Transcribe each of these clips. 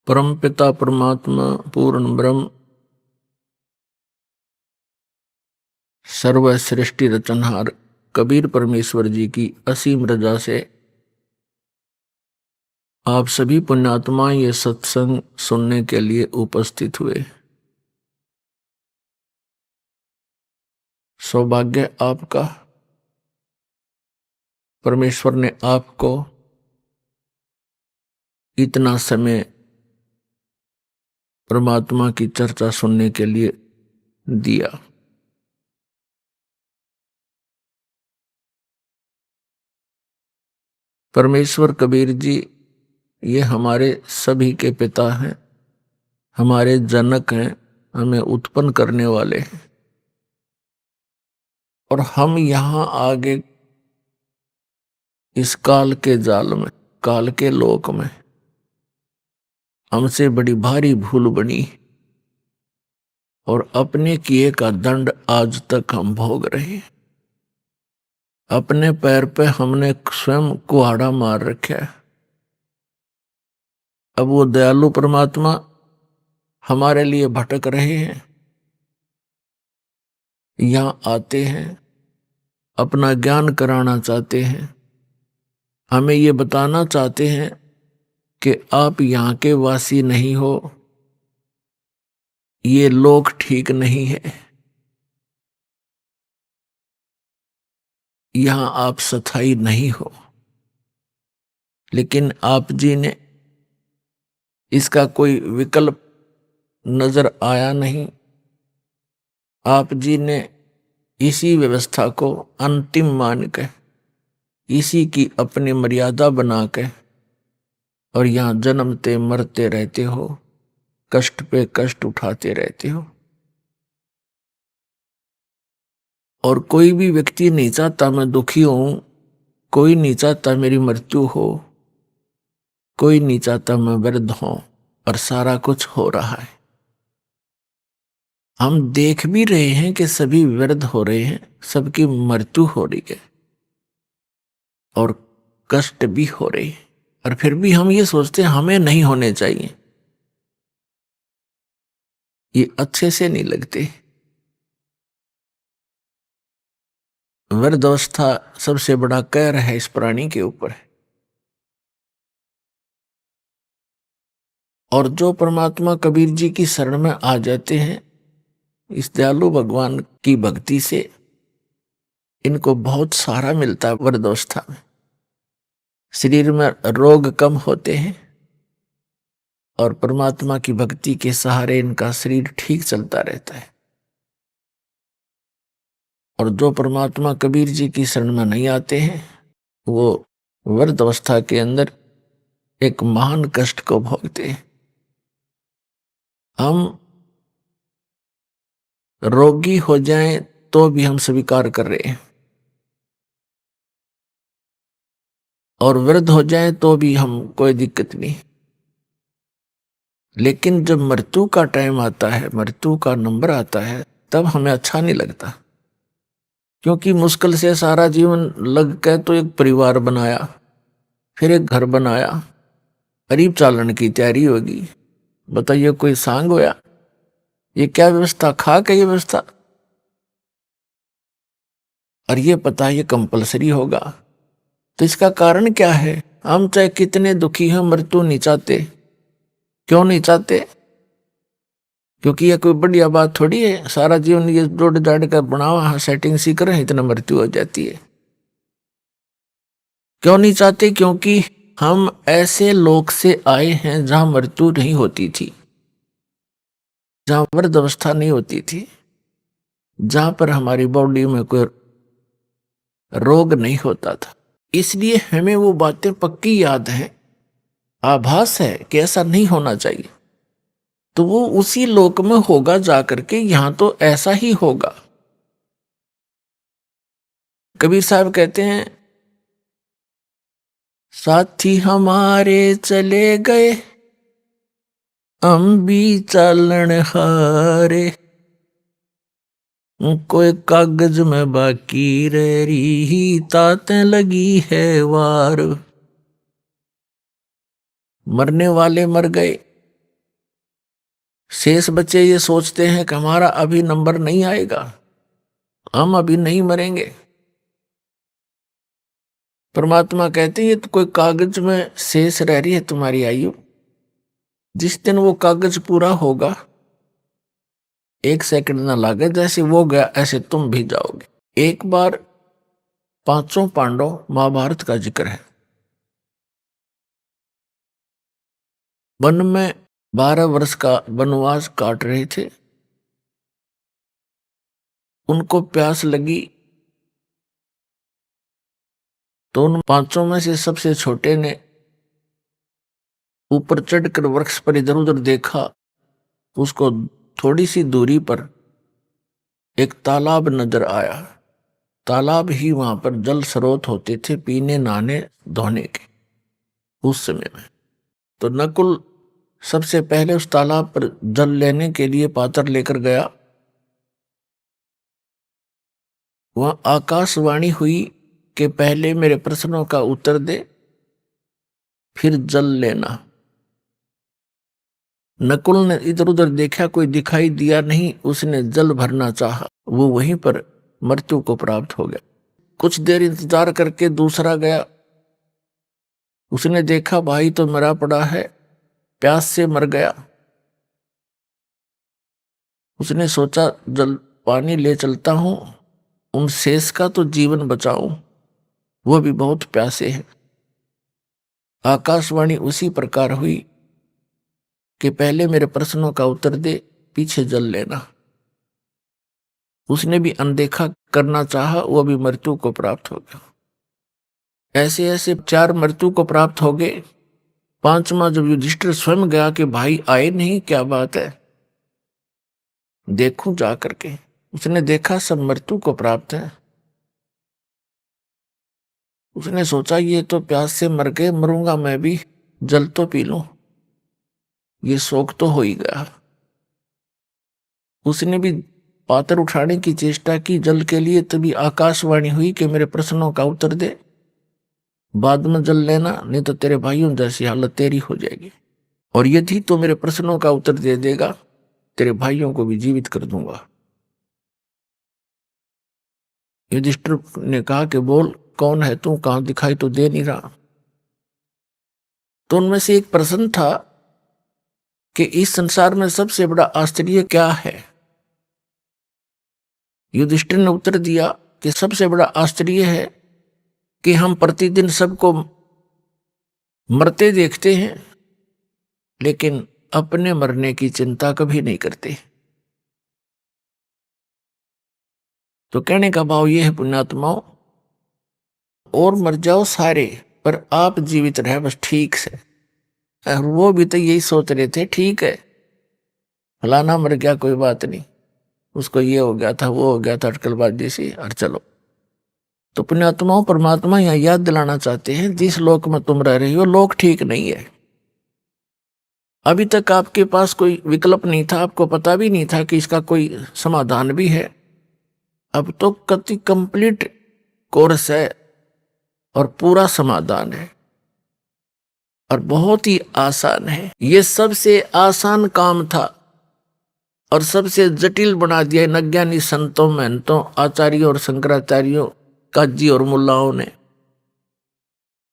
परमपिता परमात्मा पूर्ण ब्रह्म सर्व सृष्टि रचनहार कबीर परमेश्वर जी की असीम रजा से आप सभी पुण्यात्मा ये सत्संग सुनने के लिए उपस्थित हुए। सौभाग्य आपका, परमेश्वर ने आपको इतना समय परमात्मा की चर्चा सुनने के लिए दिया। परमेश्वर कबीर जी ये हमारे सभी के पिता हैं, हमारे जनक हैं, हमें उत्पन्न करने वाले हैं। और हम यहाँ आगे इस काल के जाल में, काल के लोक में हमसे बड़ी भारी भूल बनी और अपने किए का दंड आज तक हम भोग रहे हैं। अपने पैर पे हमने स्वयं कुहाड़ा मार रखा है। अब वो दयालु परमात्मा हमारे लिए भटक रहे हैं, यहां आते हैं, अपना ज्ञान कराना चाहते हैं, हमें ये बताना चाहते हैं कि आप यहाँ के वासी नहीं हो, ये लोक ठीक नहीं है, यहां आप स्थायी नहीं हो। लेकिन आप जी ने इसका कोई विकल्प नजर आया नहीं। आप जी ने इसी व्यवस्था को अंतिम मान के, इसी की अपनी मर्यादा बना के और यहां जन्मते मरते रहते हो, कष्ट पे कष्ट उठाते रहते हो। और कोई भी व्यक्ति नहीं चाहता मैं दुखी हूं, कोई नहीं चाहता मेरी मृत्यु हो, कोई नहीं चाहता मैं वृद्ध हूं, और सारा कुछ हो रहा है। हम देख भी रहे हैं कि सभी वृद्ध हो रहे हैं, सबकी मृत्यु हो रही है और कष्ट भी हो रहे हैं, और फिर भी हम ये सोचते हैं हमें नहीं होने चाहिए। ये अच्छे से नहीं लगते। वृद्धावस्था सबसे बड़ा कहर है इस प्राणी के ऊपर। और जो परमात्मा कबीर जी की शरण में आ जाते हैं इस दयालु भगवान की भक्ति से, इनको बहुत सहारा मिलता है। वृद्धावस्था में शरीर में रोग कम होते हैं और परमात्मा की भक्ति के सहारे इनका शरीर ठीक चलता रहता है। और जो परमात्मा कबीर जी की शरण में नहीं आते हैं वो वृद्धावस्था के अंदर एक महान कष्ट को भोगते हैं। हम रोगी हो जाएं तो भी हम स्वीकार कर रहे हैं, और वृद्ध हो जाएं तो भी हम कोई दिक्कत नहीं। लेकिन जब मृत्यु का टाइम आता है, मृत्यु का नंबर आता है, तब हमें अच्छा नहीं लगता। क्योंकि मुश्किल से सारा जीवन लग के तो एक परिवार बनाया, फिर एक घर बनाया, करीब चालन की तैयारी होगी। बताइए कोई सांग होया? ये क्या व्यवस्था, खा के ये व्यवस्था, और ये पता है ये कंपलसरी होगा। तो इसका कारण क्या है? हम चाहे कितने दुखी हैं, मृत्यु नहीं चाहते। क्यों नहीं चाहते? क्योंकि ये कोई बढ़िया बात थोड़ी है, सारा जीवन ये जोड़ जाड़ कर बनावा सेटिंग सी करें, इतना मृत्यु हो जाती है। क्यों नहीं चाहते? क्योंकि हम ऐसे लोक से आए हैं जहां मृत्यु नहीं होती थी, जहां वृद्धावस्था नहीं होती थी, जहां पर हमारी बॉडी में कोई रोग नहीं होता था। इसलिए हमें वो बातें पक्की याद हैं, आभास है कि ऐसा नहीं होना चाहिए। तो वो उसी लोक में होगा जाकर के, यहां तो ऐसा ही होगा। कबीर साहब कहते हैं, साथी हमारे चले गए, हम भी चालन हारे, कोई कागज में बाकी रह रही, ताते लगी है वार। मरने वाले मर गए, शेष बच्चे ये सोचते हैं कि हमारा अभी नंबर नहीं आएगा, हम अभी नहीं मरेंगे। परमात्मा कहते हैं ये तो कोई कागज में शेष रह रही है तुम्हारी आयु, जिस दिन वो कागज पूरा होगा, 1 सेकंड ना लागे, जैसे वो गया ऐसे तुम भी जाओगे। एक बार पांचों पांडव, महाभारत का जिक्र है, वन में 12 वर्ष का वनवास काट रहे थे। उनको प्यास लगी तो उन पांचों में से सबसे छोटे ने ऊपर चढ़कर वृक्ष पर इधर उधर देखा। उसको थोड़ी सी दूरी पर एक तालाब नजर आया। तालाब ही वहां पर जल स्रोत होते थे पीने, नहाने, धोने के उस समय में। तो नकुल सबसे पहले उस तालाब पर जल लेने के लिए पात्र लेकर गया। वहां आकाशवाणी हुई कि पहले मेरे प्रश्नों का उत्तर दे, फिर जल लेना। नकुल ने इधर उधर देखा, कोई दिखाई दिया नहीं। उसने जल भरना चाहा, वो वहीं पर मृत्यु को प्राप्त हो गया। कुछ देर इंतजार करके दूसरा गया। उसने देखा भाई तो मरा पड़ा है, प्यास से मर गया। उसने सोचा जल पानी ले चलता हूं, उन शेष का तो जीवन बचाऊं, वो भी बहुत प्यासे हैं। आकाशवाणी उसी प्रकार हुई कि पहले मेरे प्रश्नों का उत्तर दे, पीछे जल लेना। उसने भी अनदेखा करना चाहा, वो भी मृत्यु को प्राप्त हो गया। ऐसे ऐसे 4 मृत्यु को प्राप्त हो गए। 5वां जब युधिष्ठिर स्वयं गया कि भाई आए नहीं, क्या बात है, देखूं जा करके। उसने देखा सब मृत्यु को प्राप्त है। उसने सोचा ये तो प्यास से मर गए, मरूंगा मैं भी, जल तो पी लूं, ये शौक तो हो ही गया। उसने भी पात्र उठाने की चेष्टा की जल के लिए, तभी आकाशवाणी हुई कि मेरे प्रश्नों का उत्तर दे, बाद में जल लेना, नहीं तो तेरे भाइयों जैसी हालत तेरी हो जाएगी। और यदि तो मेरे प्रश्नों का उत्तर दे देगा, तेरे भाइयों को भी जीवित कर दूंगा। युधिष्ठिर ने कहा कि बोल कौन है तू, कहां, दिखाई तो दे नहीं रहा। तो उनमें से एक प्रश्न था कि इस संसार में सबसे बड़ा आश्चर्य क्या है। युधिष्ठिर ने उत्तर दिया कि सबसे बड़ा आश्चर्य है कि हम प्रतिदिन सबको मरते देखते हैं, लेकिन अपने मरने की चिंता कभी नहीं करते। तो कहने का भाव यह है पुण्यात्माओं, और मर जाओ सारे, पर आप जीवित रहे बस ठीक से। और वो भी तो यही सोच रहे थे, ठीक है फलाना मर गया कोई बात नहीं, उसको ये हो गया था, वो हो गया था, अटकलबाजी सी, और चलो। तो पुण्यात्माओं, परमात्मा यहां याद दिलाना चाहते हैं, जिस लोक में तुम रह रही हो लोक ठीक नहीं है। अभी तक आपके पास कोई विकल्प नहीं था, आपको पता भी नहीं था कि इसका कोई समाधान भी है। अब तो कति कंप्लीट कोर्स है और पूरा समाधान है, और बहुत ही आसान है। ये सबसे आसान काम था और सबसे जटिल बना दिया इन अज्ञानी संतों, महंतों, आचार्यों और शंकराचार्यों, काजी और मुल्लाओं ने,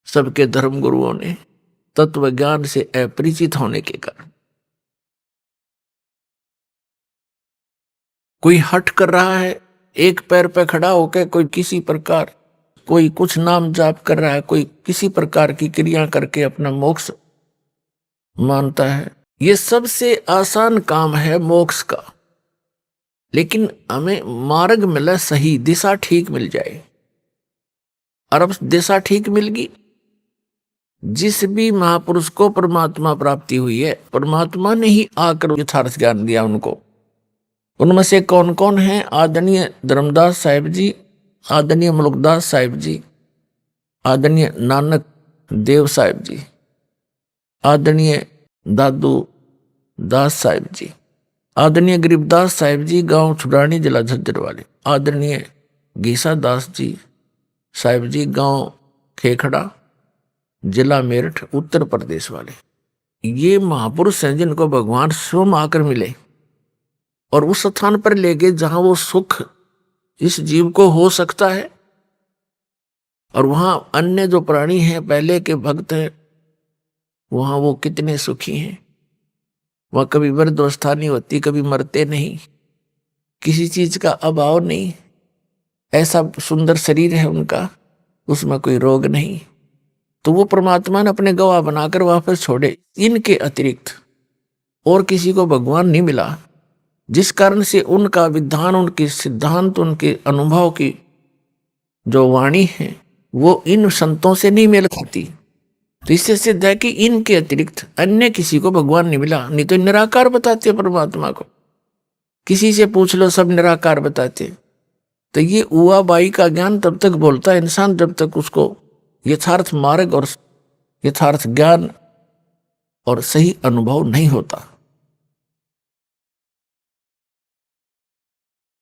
सबके धर्म गुरुओं ने, तत्व ज्ञान से अपरिचित होने के कारण। कोई हठ कर रहा है, एक पैर पे खड़ा होकर, कोई किसी प्रकार, कोई कुछ नाम जाप कर रहा है, कोई किसी प्रकार की क्रिया करके अपना मोक्ष मानता है। ये सबसे आसान काम है मोक्ष का, लेकिन हमें मार्ग मिले, सही दिशा ठीक मिल जाए। और अब दिशा ठीक मिल गई। जिस भी महापुरुष को परमात्मा प्राप्ति हुई है, परमात्मा ने ही आकर यथार्थ ज्ञान दिया उनको। उनमें से कौन कौन है? आदरणीय धर्मदास साहिब जी, आदरणीय मुलुकदास साहिब जी, आदरणीय नानक देव साहिब जी, आदरणीय दादू दास साहिब जी, आदरणीय गरीबदास साहिब जी, गांव छुड़ानी, जिला झज्जर वाले, आदरणीय गीसा दास जी साहिब जी, गांव खेखड़ा, जिला मेरठ, उत्तर प्रदेश वाले, ये महापुरुष हैं जिनको भगवान स्वयं आकर मिले और उस स्थान पर ले गए जहां वो सुख इस जीव को हो सकता है। और वहां अन्य जो प्राणी हैं, पहले के भक्त हैं, वहां वो कितने सुखी हैं। वह कभी वृद्धावस्था नहीं होती, कभी मरते नहीं, किसी चीज का अभाव नहीं, ऐसा सुंदर शरीर है उनका, उसमें कोई रोग नहीं। तो वो परमात्मा ने अपने गवाह बनाकर वापस छोड़े। इनके अतिरिक्त और किसी को भगवान नहीं मिला, जिस कारण से उनका विधान, उनके सिद्धांत, उनके अनुभव की जो वाणी है वो इन संतों से नहीं मेल खाती। तो इससे सिद्ध है कि इनके अतिरिक्त अन्य किसी को भगवान नहीं मिला। नहीं तो निराकार बताते परमात्मा को, किसी से पूछ लो सब निराकार बताते। तो ये उआ बाई का ज्ञान तब तक बोलता है इंसान जब तक उसको यथार्थ मार्ग और यथार्थ ज्ञान और सही अनुभव नहीं होता।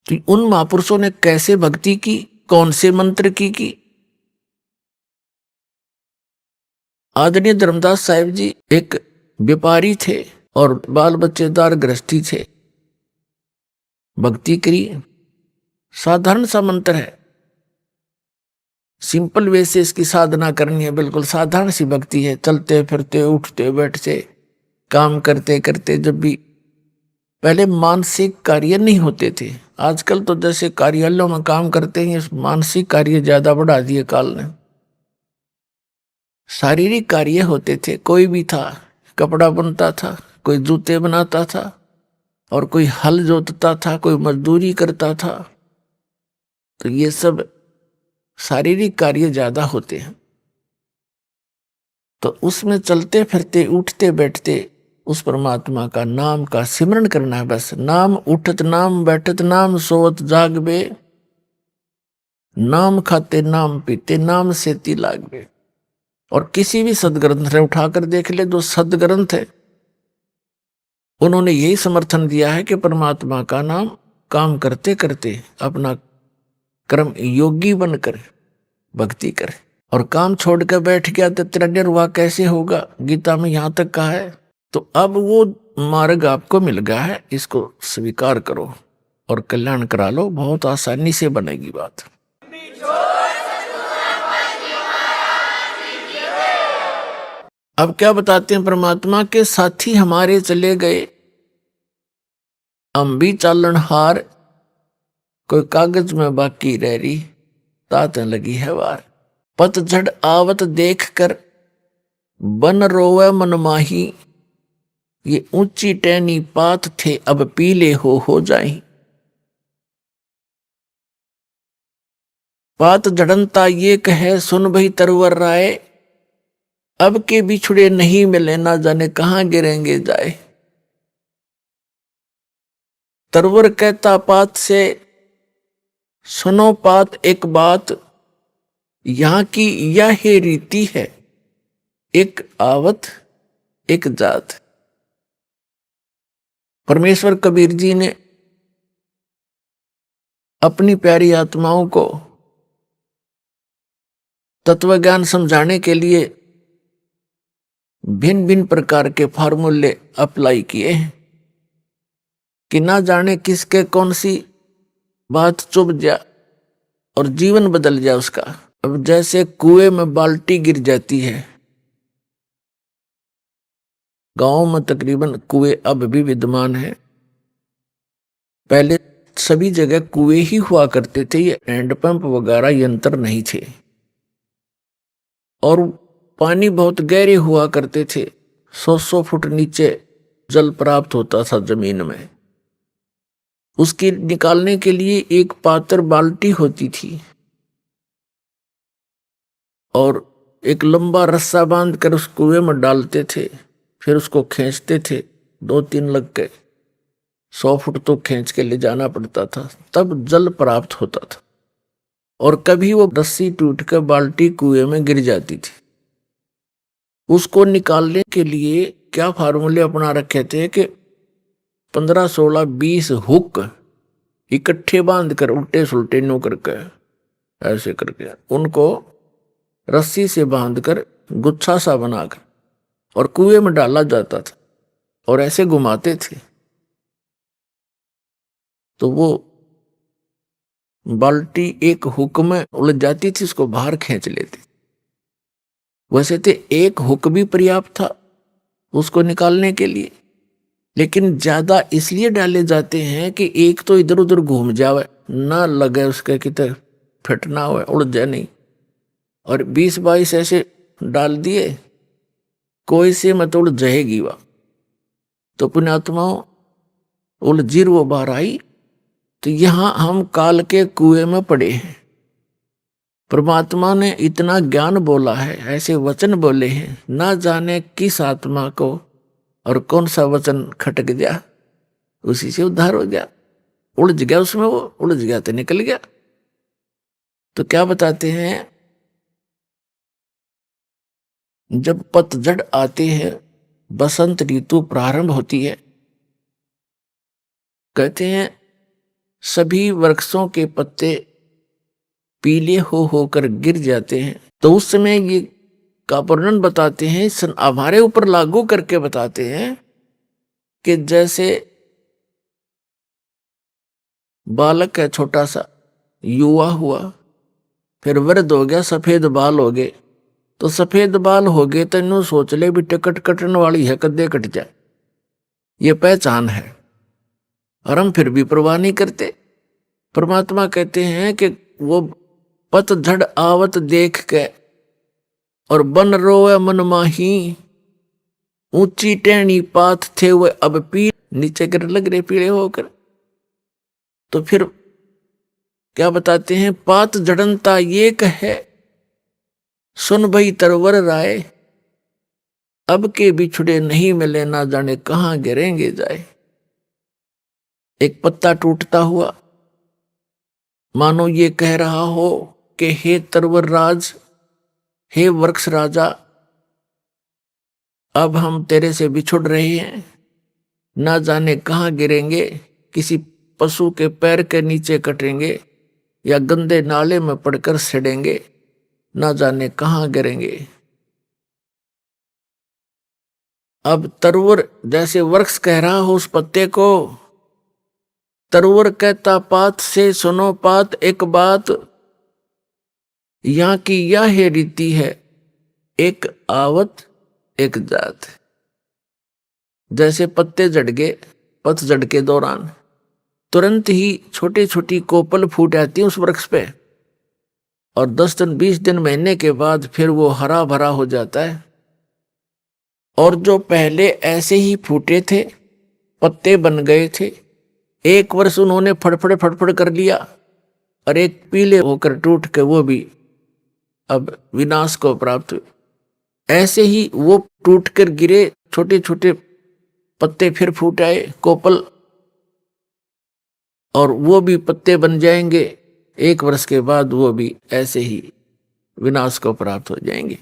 तो उन महापुरुषों ने कैसे भक्ति की, कौन से मंत्र की। आदरणीय धर्मदास साहिब जी एक व्यापारी थे और बाल बच्चेदार गृहस्थी थे। भक्ति करी, साधारण सा मंत्र है, सिंपल वे से इसकी साधना करनी है, बिल्कुल साधारण सी भक्ति है। चलते फिरते, उठते बैठते, काम करते करते, जब भी पहले मानसिक कार्य नहीं होते थे। आजकल तो जैसे कार्यालयों में काम करते हैं, मानसिक कार्य ज्यादा बढ़ा दिए काल ने। शारीरिक कार्य होते थे, कोई भी था, कपड़ा बनता था, कोई जूते बनाता था, और कोई हल जोतता था, कोई मजदूरी करता था। तो ये सब शारीरिक कार्य ज्यादा होते हैं। तो उसमें चलते फिरते, उठते बैठते उस परमात्मा का नाम का सिमरण करना है बस। नाम उठत नाम, बैठत नाम, सोवत जागबे, नाम खाते नाम पीते, नाम सेती लागबे। और किसी भी सदग्रंथ ने उठाकर देख ले, जो सदग्रंथ है उन्होंने यही समर्थन दिया है कि परमात्मा का नाम काम करते करते अपना कर्म योगी बनकर भक्ति करे। और काम छोड़कर बैठ गया तो तेरा निर्वाह कैसे होगा, गीता में यहां तक कहा है। तो अब वो मार्ग आपको मिल गया है, इसको स्वीकार करो और कल्याण करा लो, बहुत आसानी से बनेगी बात। अब क्या बताते हैं परमात्मा के साथी हमारे चले गए, हम भी चालन हार, कोई कागज में बाकी रह रही, तात लगी है वार। पतझड़ आवत देख कर बन रोवे मनमाही, ये ऊंची टहनी पात थे अब पीले हो जाए। पात झड़नता ये कहे सुन भई तरवर राय, अब के बिछुड़े नहीं मिले ना जाने कहां गिरेंगे जाए। तरवर कहता पात से सुनो पात एक बात, यहां की यह रीति है एक आवत एक जात। परमेश्वर कबीर जी ने अपनी प्यारी आत्माओं को तत्व ज्ञान समझाने के लिए भिन्न भिन्न प्रकार के फार्मूले अप्लाई किए हैं कि ना जाने किसके कौन सी बात चुभ जा और जीवन बदल जाए उसका। अब जैसे कुएं में बाल्टी गिर जाती है, गांव में तकरीबन कुएं अब भी विद्यमान है, पहले सभी जगह कुएं ही हुआ करते थे, ये हैंडपंप वगैरह यंत्र नहीं थे। और पानी बहुत गहरे हुआ करते थे, 100 फुट नीचे जल प्राप्त होता था जमीन में। उसकी निकालने के लिए एक पात्र बाल्टी होती थी और एक लंबा रस्सा बांध कर उस कुएं में डालते थे, फिर उसको खींचते थे, 2-3 लग के 100 फुट तो खींच के ले जाना पड़ता था, तब जल प्राप्त होता था। और कभी वो रस्सी टूट कर बाल्टी कुएं में गिर जाती थी, उसको निकालने के लिए क्या फार्मूले अपना रखे थे कि 15, 16, 20 हुक इकट्ठे बांध कर उल्टे सुलटे नो करके ऐसे करके उनको रस्सी से बांधकर गुच्छा सा बनाकर और कुएं में डाला जाता था और ऐसे घुमाते थे तो वो बाल्टी एक हुक में उलझ जाती थी, उसको बाहर खींच लेते। वैसे तो एक हुक भी पर्याप्त था उसको निकालने के लिए, लेकिन ज्यादा इसलिए डाले जाते हैं कि एक तो इधर उधर घूम जावे, ना लगे उसके कितने फिट ना हो, उड़ जाए नहीं। और 20-22 ऐसे डाल दिए, कोई से मत उड़ जाएगी वह। तो पुण्यात्माओं उलझीर वो बाहर आई। तो यहां हम काल के कुएं में पड़े हैं। परमात्मा ने इतना ज्ञान बोला है, ऐसे वचन बोले हैं, ना जाने किस आत्मा को और कौन सा वचन खटक गया, उसी से उद्धार हो गया। उलझ गया उसमें, वो उलझ गया तो निकल गया। तो क्या बताते हैं, जब पतझड़ आती है, बसंत ऋतु प्रारंभ होती है, कहते हैं सभी वृक्षों के पत्ते पीले हो होकर गिर जाते हैं। तो उस समय ये का वर्णन बताते हैं, हमारे ऊपर लागू करके बताते हैं कि जैसे बालक है छोटा सा, युवा हुआ, फिर वृद्ध हो गया, सफेद बाल हो गए। तो सफेद बाल हो गए तो इन्हों सोच ले भी टिकट कटने वाली है, कदे कट जाए, ये पहचान है, और हम फिर भी परवाह नहीं करते। परमात्मा कहते हैं कि वो पतझड़ आवत देख के और बन रोवे मन माही, ऊंची टेढ़ी पात थे वे अब पी नीचे गिर लग रहे पीले होकर। तो फिर क्या बताते हैं, पात जड़नता ये कहे, सुन भई तरवर राय, अब के बिछुड़े नहीं मिले, ना जाने कहां गिरेंगे जाए। एक पत्ता टूटता हुआ मानो ये कह रहा हो कि हे तरवर राज, हे वृक्ष राजा, अब हम तेरे से बिछुड़ रहे हैं, ना जाने कहां गिरेंगे, किसी पशु के पैर के नीचे कटेंगे या गंदे नाले में पड़कर सड़ेंगे, ना जाने कहां गिरेंगे। अब तरवर जैसे वृक्ष कह रहा हो उस पत्ते को, तरवर कहता पात से सुनो पात एक बात, यहां की यह है रीति है, एक आवत एक जात। जैसे पत्ते झड़ गए पतझड़ के दौरान, तुरंत ही छोटी छोटी कोपल फूट आती है उस वृक्ष पे, और 10 दिन 20 दिन महीने के बाद फिर वो हरा भरा हो जाता है। और जो पहले ऐसे ही फूटे थे, पत्ते बन गए थे, एक वर्ष उन्होंने फड़फड़ फड़फड़ कर लिया, और एक पीले होकर टूट के वो भी अब विनाश को प्राप्त हुए। ऐसे ही वो टूट कर गिरे, छोटे छोटे पत्ते फिर फूट आए कोपल, और वो भी पत्ते बन जाएंगे, एक वर्ष के बाद वो भी ऐसे ही विनाश को प्राप्त हो जाएंगे।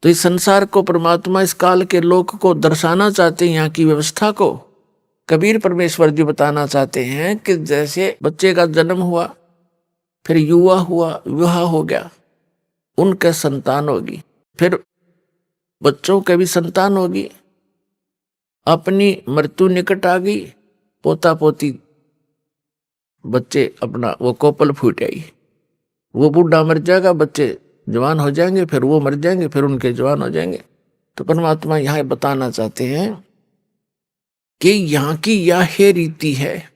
तो इस संसार को परमात्मा इस काल के लोक को दर्शाना चाहते हैं, यहाँ की व्यवस्था को कबीर परमेश्वर जी बताना चाहते हैं कि जैसे बच्चे का जन्म हुआ, फिर युवा हुआ, विवाह हो गया, उनके संतान होगी, फिर बच्चों के भी संतान होगी, अपनी मृत्यु निकट आ गई, पोता पोती बच्चे अपना वो कोपल फूट आई, वो बूढ़ा मर जाएगा, बच्चे जवान हो जाएंगे, फिर वो मर जाएंगे, फिर उनके जवान हो जाएंगे। तो परमात्मा यहां बताना चाहते हैं कि यहां की यह है रीति है,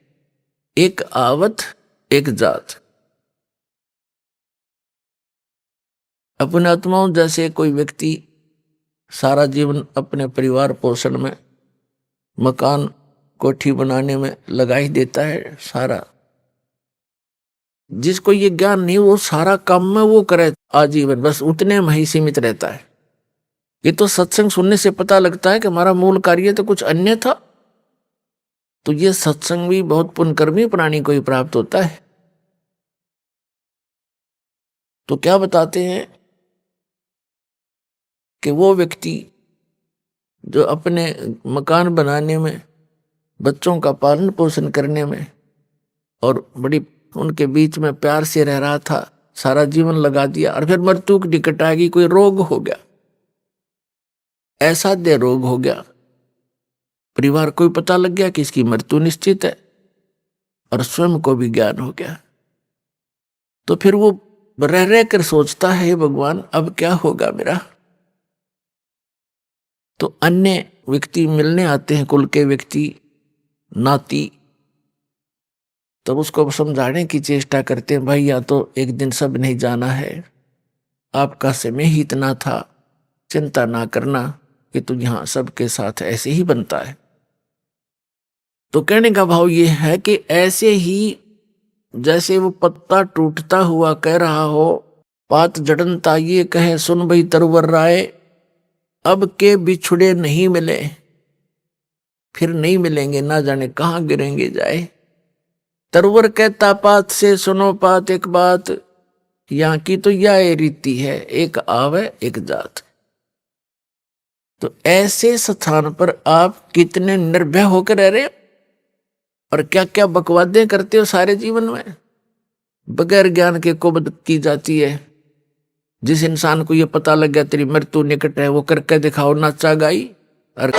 एक आवत एक जात। अपने आत्माओं, जैसे कोई व्यक्ति सारा जीवन अपने परिवार पोषण में, मकान कोठी बनाने में लगा ही देता है सारा, जिसको ये ज्ञान नहीं वो सारा काम में वो करे आजीवन, बस उतने में ही सीमित रहता है। ये तो सत्संग सुनने से पता लगता है कि हमारा मूल कार्य तो कुछ अन्य था। तो ये सत्संग भी बहुत पुण्यकर्मी प्राणी को ही प्राप्त होता है। तो क्या बताते हैं कि वो व्यक्ति जो अपने मकान बनाने में, बच्चों का पालन पोषण करने में और बड़ी उनके बीच में प्यार से रह रहा था, सारा जीवन लगा दिया, और फिर मृत्यु की निकट आ गई, कोई रोग हो गया, ऐसा दे रोग हो गया, परिवार को भी पता लग गया कि इसकी मृत्यु निश्चित है और स्वयं को भी ज्ञान हो गया। तो फिर वो रह रह कर सोचता है, हे भगवान अब क्या होगा मेरा। तो अन्य व्यक्ति मिलने आते हैं, कुल के व्यक्ति, नाती, तब उसको समझाने की चेष्टा करते हैं, भाई या तो एक दिन सब नहीं जाना है, आपका समय ही इतना था, चिंता ना करना कि तू यहां सबके साथ ऐसे ही बनता है। तो कहने का भाव ये है कि ऐसे ही जैसे वो पत्ता टूटता हुआ कह रहा हो, पात जड़नता ये कहे सुन भई तरवर राय, अब के बिछुड़े नहीं मिले, फिर नहीं मिलेंगे, ना जाने कहां गिरेंगे जाए। तरवर कहता पात से सुनो पात एक बात, यहाँ की तो यह रीति है, एक आवे एक जात। तो ऐसे स्थान पर आप कितने निर्भय होकर रह रहे हो और क्या क्या बकवादें करते हो सारे जीवन में, बगैर ज्ञान के कुबद की जाती है। जिस इंसान को यह पता लग गया तेरी मृत्यु निकट है, वो करके दिखाओ नाचा गाई और